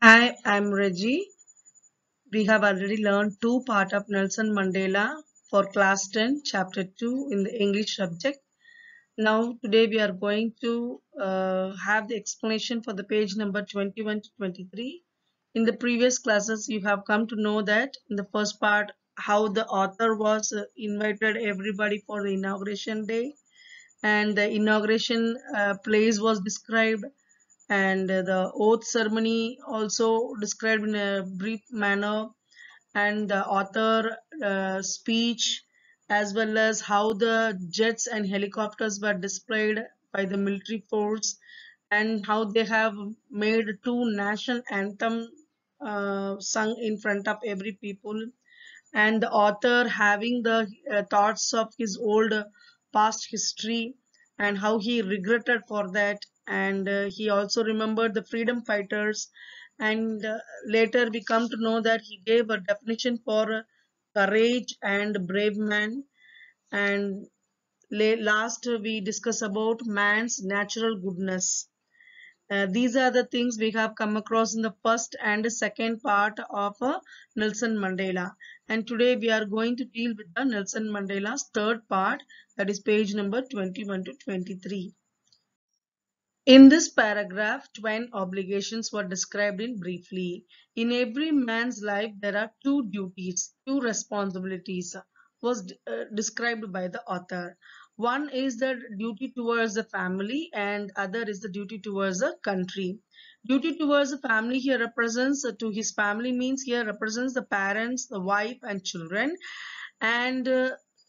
Hi, I'm Reggie. We have already learned two parts of Nelson Mandela for class 10, chapter 2 in the English subject. Now, today we are going to have the explanation for the page number 21 to 23. In the previous classes, you have come to know that in the first part, how the author was invited everybody for the inauguration day, and the inauguration place was described, and the oath ceremony also described in a brief manner, and the author speech, as well as how the jets and helicopters were displayed by the military force, and how they have made two national anthem sung in front of every people, and the author having the thoughts of his old past history and how he regretted for that, and he also remembered the freedom fighters, and later we come to know that he gave a definition for courage and brave man, and last we discuss about man's natural goodness. These are the things we have come across in the first and second part of Nelson Mandela. And today we are going to deal with the Nelson Mandela's third part, that is page number 21 to 23. In this paragraph, twin obligations were described in briefly. In every man's life, there are two duties, two responsibilities, was described by the author. One is the duty towards the family, and other is the duty towards the country. Duty towards the family here represents to his family means here represents the parents, the wife, and children, and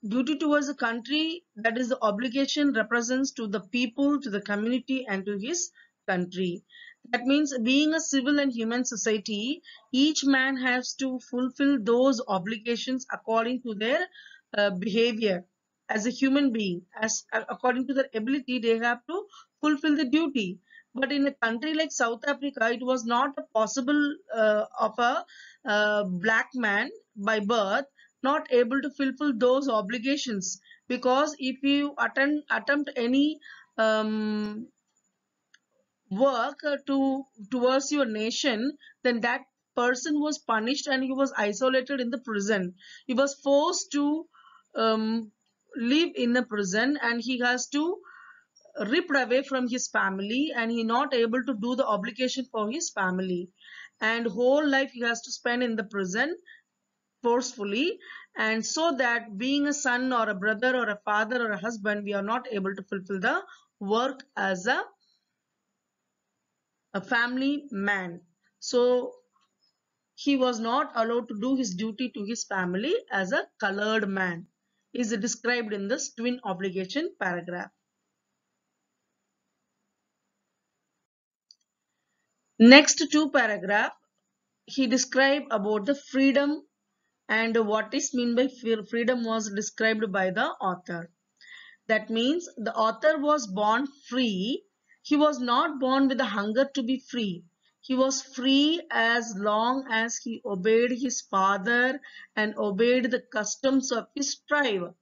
duty towards the country, that is the obligation, represents to the people, to the community, and to his country. That means, being a civil and human society, each man has to fulfill those obligations according to their behavior as a human being, as according to their ability they have to fulfill the duty. But in a country like South Africa, it was not possible of a black man by birth not able to fulfill those obligations, because if you attempt any um, work towards your nation, then that person was punished and he was isolated in the prison. He was forced to live in a prison, and he has to ripped away from his family, and he not able to do the obligation for his family, and whole life he has to spend in the prison forcefully. And so that being a son or a brother or a father or a husband, we are not able to fulfill the work as a family man. So he was not allowed to do his duty to his family as a colored man, is described in this twin obligation paragraph. Next two paragraph, he described about the freedom, and what is meant by freedom was described by the author. That means the author was born free. He was not born with a hunger to be free. He was free as long as he obeyed his father and obeyed the customs of his tribe.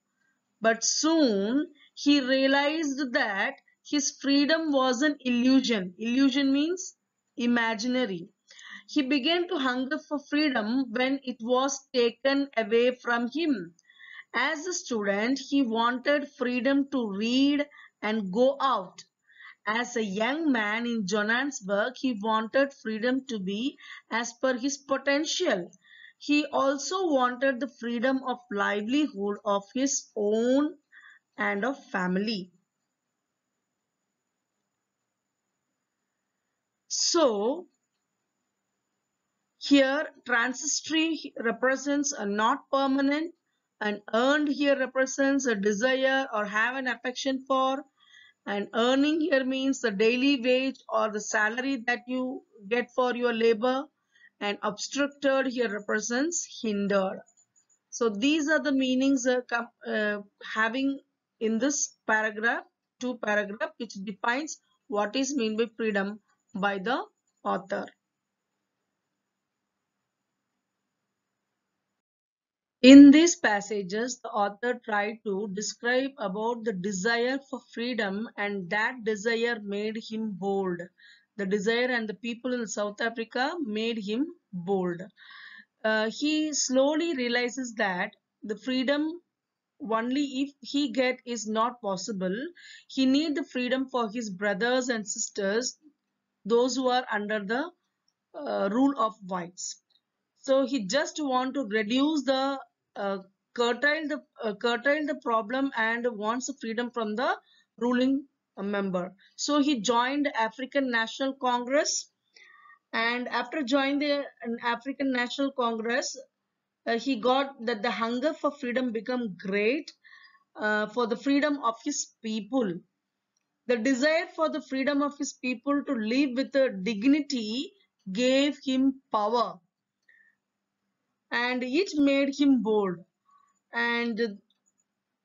But soon he realized that his freedom was an illusion. Illusion means imaginary. He began to hunger for freedom when it was taken away from him. As a student, he wanted freedom to read and go out. As a young man in Johannesburg, he wanted freedom to be as per his potential. He also wanted the freedom of livelihood of his own and of family. So, here transitory represents a not permanent, and earned here represents a desire or have an affection for, and earning here means the daily wage or the salary that you get for your labor, and obstructed here represents hindered. So these are the meanings having in this paragraph, two paragraph, which defines what is meant by freedom by the author. In these passages, the author tried to describe about the desire for freedom, and that desire made him bold. The desire and the people in South Africa made him bold. He slowly realizes that the freedom only if he get is not possible. He need the freedom for his brothers and sisters, those who are under the rule of whites. So he just want to reduce the uh, curtail the problem and wants the freedom from the ruling member. So he joined African National Congress, and after joining the African National Congress, he got that the hunger for freedom become great, for the freedom of his people. The desire for the freedom of his people to live with a dignity gave him power, and it made him bold, and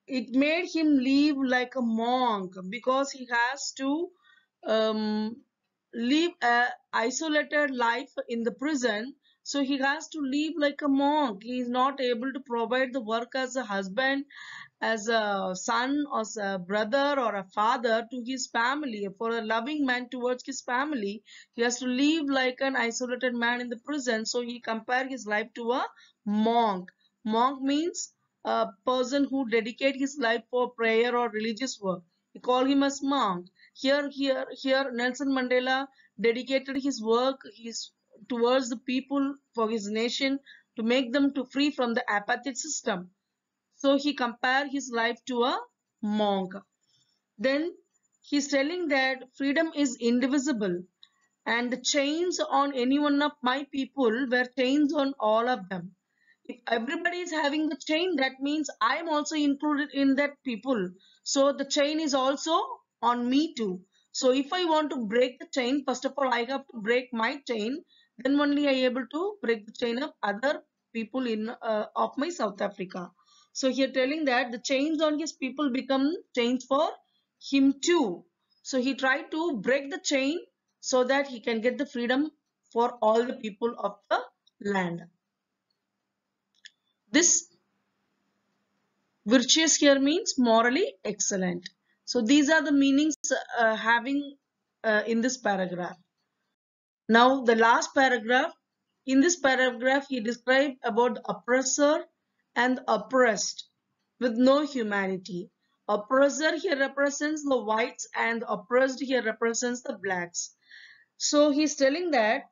it made him live like a monk, because he has to um, live a isolated life in the prison. So he has to live like a monk. He is not able to provide the work as a husband, as a son, or as a brother, or a father to his family. For a loving man towards his family, he has to live like an isolated man in the prison. So he compared his life to a monk. Monk means a person who dedicate his life for prayer or religious work. He call him as monk. Here Nelson Mandela dedicated his work towards the people, for his nation, to make them to free from the apartheid system. So he compared his life to a monk. Then he's telling that freedom is indivisible, and the chains on any one of my people were chains on all of them. If everybody is having the chain, that means I am also included in that people. So the chain is also on me too. So if I want to break the chain, first of all I have to break my chain. Then only I able to break the chain of other people in of my South Africa. So here telling that the chains on his people become chains for him too. So he tried to break the chain so that he can get the freedom for all the people of the land. This virtuous here means morally excellent. So these are the meanings having in this paragraph. Now the last paragraph. In this paragraph, he described about the oppressor and the oppressed with no humanity. Oppressor here represents the whites, and the oppressed here represents the blacks. So he's telling that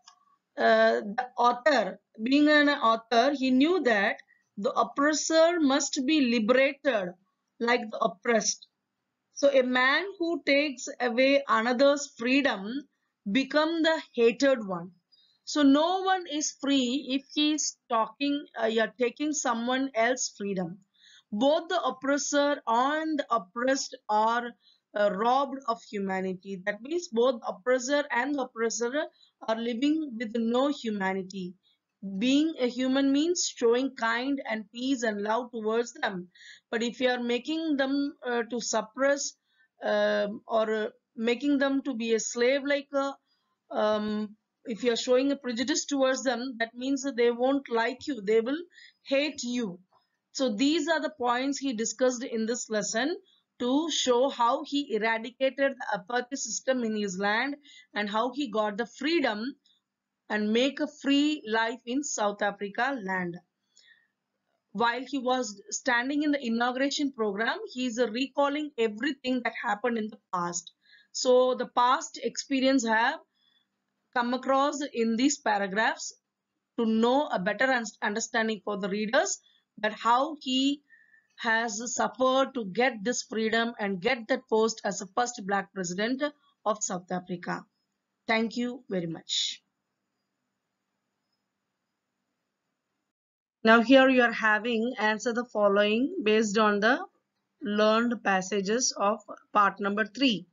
the author, being an author, he knew that the oppressor must be liberated like the oppressed. So a man who takes away another's freedom become the hated one. So no one is free if he is you're taking someone else's freedom. Both the oppressor and the oppressed are robbed of humanity. That means both oppressor and the oppressor are living with no humanity. Being a human means showing kind and peace and love towards them. But if you are making them to suppress, or making them to be a slave, like if you are showing a prejudice towards them, that means that they won't like you, they will hate you. So these are the points he discussed in this lesson to show how he eradicated the apartheid system in his land, and how he got the freedom and make a free life in South Africa land. While he was standing in the inauguration program, he is recalling everything that happened in the past. So the past experience have come across in these paragraphs to know a better understanding for the readers, that how he has suffered to get this freedom and get that post as the first black president of South Africa. Thank you very much. Now here you are having answer the following based on the learned passages of part number 3.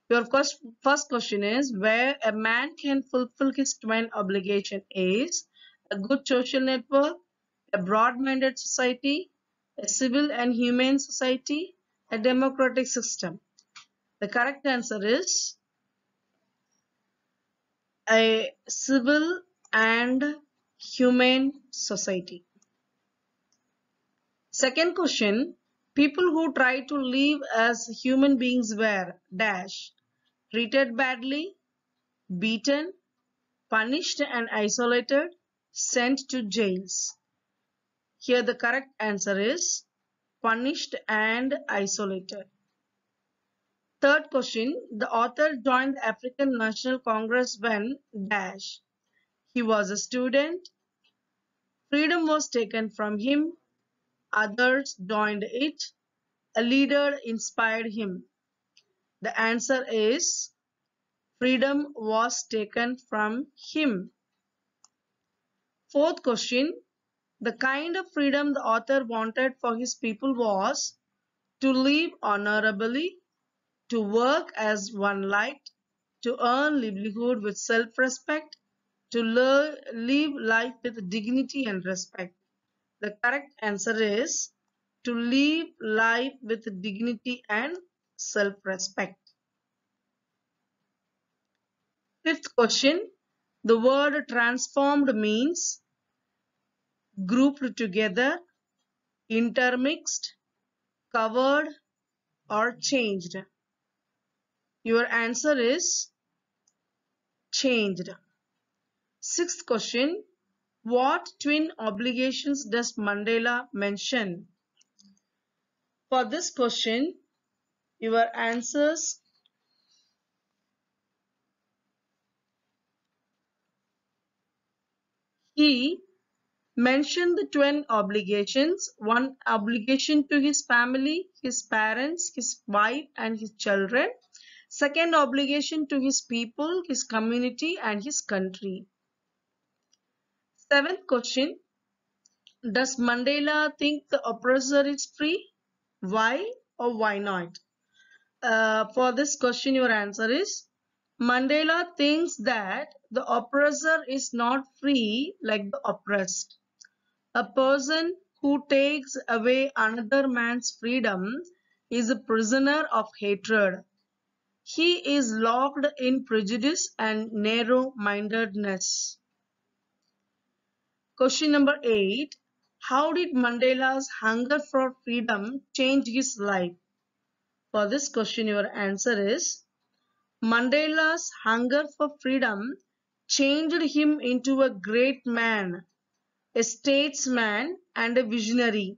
Your first question is, where a man can fulfill his twin obligation is a good social network, a broad-minded society, a civil and humane society, a democratic system. The correct answer is a civil and humane society. Second question, people who try to live as human beings were dash treated badly, beaten, punished and isolated, sent to jails. Here the correct answer is punished and isolated. Third question, the author joined the African National Congress when dash. He was a student, freedom was taken from him, others joined it, a leader inspired him. The answer is freedom was taken from him. Fourth question, the kind of freedom the author wanted for his people was to live honorably, to work as one liked, to earn livelihood with self-respect, to live life with dignity and respect. The correct answer is to live life with dignity and self-respect. Fifth question, the word transformed means grouped together, intermixed, covered, or changed. Your answer is changed. Sixth question, what twin obligations does Mandela mention? For this question, your answers he mentioned the twin obligations, one obligation to his family, his parents, his wife and his children, second obligation to his people, his community and his country. Seventh question, does Mandela think the oppressor is free? Why or why not? For this question, your answer is Mandela thinks that the oppressor is not free like the oppressed. A person who takes away another man's freedom is a prisoner of hatred. He is locked in prejudice and narrow-mindedness. Question number 8. How did Mandela's hunger for freedom change his life? For this question, your answer is Mandela's hunger for freedom changed him into a great man, a statesman and a visionary.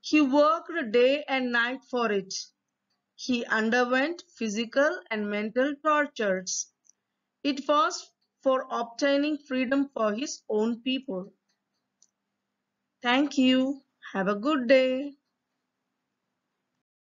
He worked day and night for it. He underwent physical and mental tortures. It was for obtaining freedom for his own people. Thank you. Have a good day.